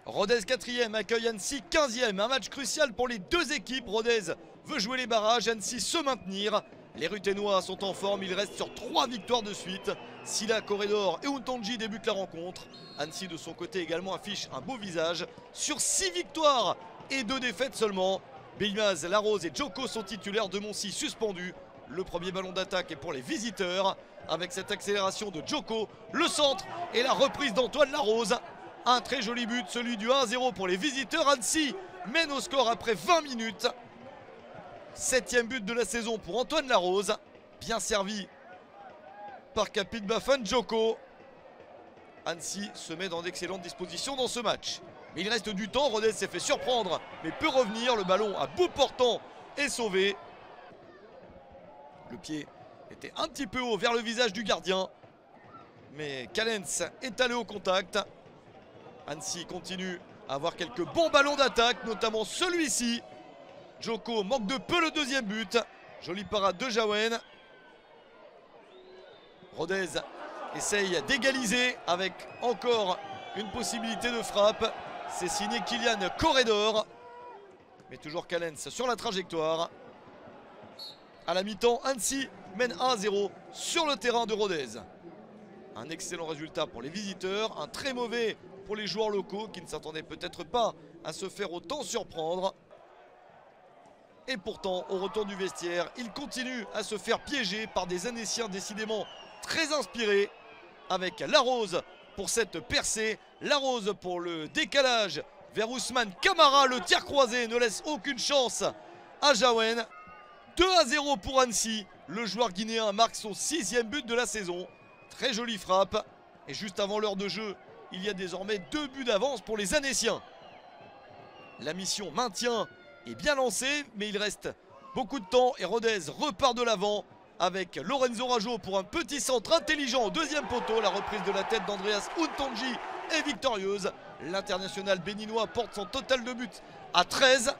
Rodez 4e accueille Annecy 15e. Un match crucial pour les deux équipes. Rodez veut jouer les barrages, Annecy se maintenir. Les Ruténois sont en forme, ils restent sur 3 victoires de suite. Silla, Corredor et Untonji débutent la rencontre. Annecy de son côté également affiche un beau visage. Sur 6 victoires et 2 défaites seulement. Beimaz, Larose et Djoko sont titulaires, de Moncy suspendus. Le premier ballon d'attaque est pour les visiteurs. Avec cette accélération de Djoko, le centre et la reprise d'Antoine Larose. Un très joli but, celui du 1-0 pour les visiteurs. Annecy mène au score après 20 minutes. 7e but de la saison pour Antoine Larose. Bien servi par Capit Bafan Djoko. Annecy se met dans d'excellentes dispositions dans ce match. Mais il reste du temps, Rodez s'est fait surprendre mais peut revenir. Le ballon à bout portant est sauvé. Le pied était un petit peu haut vers le visage du gardien. Mais Callens est allé au contact. Annecy continue à avoir quelques bons ballons d'attaque, notamment celui-ci. Djoko manque de peu le deuxième but. Jolie parade de Jawen. Rodez essaye d'égaliser avec encore une possibilité de frappe. C'est signé Kylian Corredor. Mais toujours Callens sur la trajectoire. À la mi-temps, Annecy mène 1-0 sur le terrain de Rodez. Un excellent résultat pour les visiteurs, un très mauvais pour les joueurs locaux qui ne s'attendaient peut-être pas à se faire autant surprendre. Et pourtant, au retour du vestiaire, ils continuent à se faire piéger par des Annéciens décidément très inspirés. Avec Larose pour cette percée, Larose pour le décalage vers Ousmane Camara. Le tir croisé ne laisse aucune chance à Jawen. 2-0 pour Annecy. Le joueur guinéen marque son 6e but de la saison. Très jolie frappe. Et juste avant l'heure de jeu, il y a désormais 2 buts d'avance pour les Annéciens. La mission maintien est bien lancée, mais il reste beaucoup de temps et Rodez repart de l'avant avec Lorenzo Rajo pour un petit centre intelligent au deuxième poteau. La reprise de la tête d'Andreas Untonji est victorieuse. L'international béninois porte son total de buts à 13.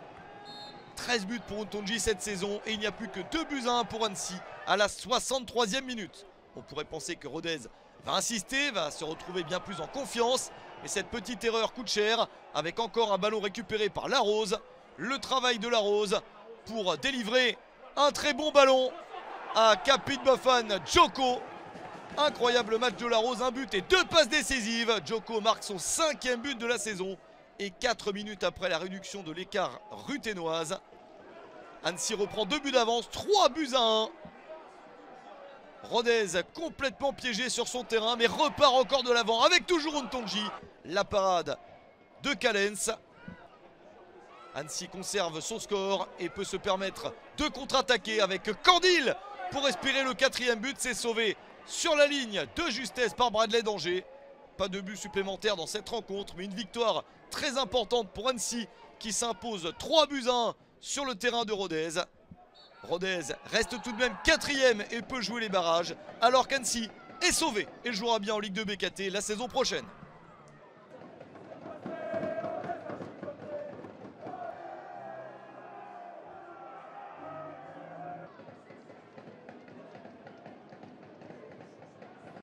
13 buts pour Untonji cette saison et il n'y a plus que 2-1 pour Annecy à la 63e minute. On pourrait penser que Rodez va insister, va se retrouver bien plus en confiance. Mais cette petite erreur coûte cher avec encore un ballon récupéré par Larose. Le travail de Larose pour délivrer un très bon ballon à Capit Bafan Djoko. Incroyable match de Larose, un but et 2 passes décisives. Djoko marque son 5e but de la saison. Et 4 minutes après la réduction de l'écart ruténoise, Annecy reprend 2 buts d'avance, 3-1. Rodez complètement piégé sur son terrain, mais repart encore de l'avant avec toujours Untonji. La parade de Callens. Annecy conserve son score et peut se permettre de contre-attaquer avec Candil pour espérer le 4e but. C'est sauvé sur la ligne de justesse par Bradley Danger. Pas de but supplémentaire dans cette rencontre, mais une victoire très importante pour Annecy qui s'impose 3-1 sur le terrain de Rodez. Rodez reste tout de même 4e et peut jouer les barrages, alors qu'Annecy est sauvé et jouera bien en Ligue 2 BKT la saison prochaine.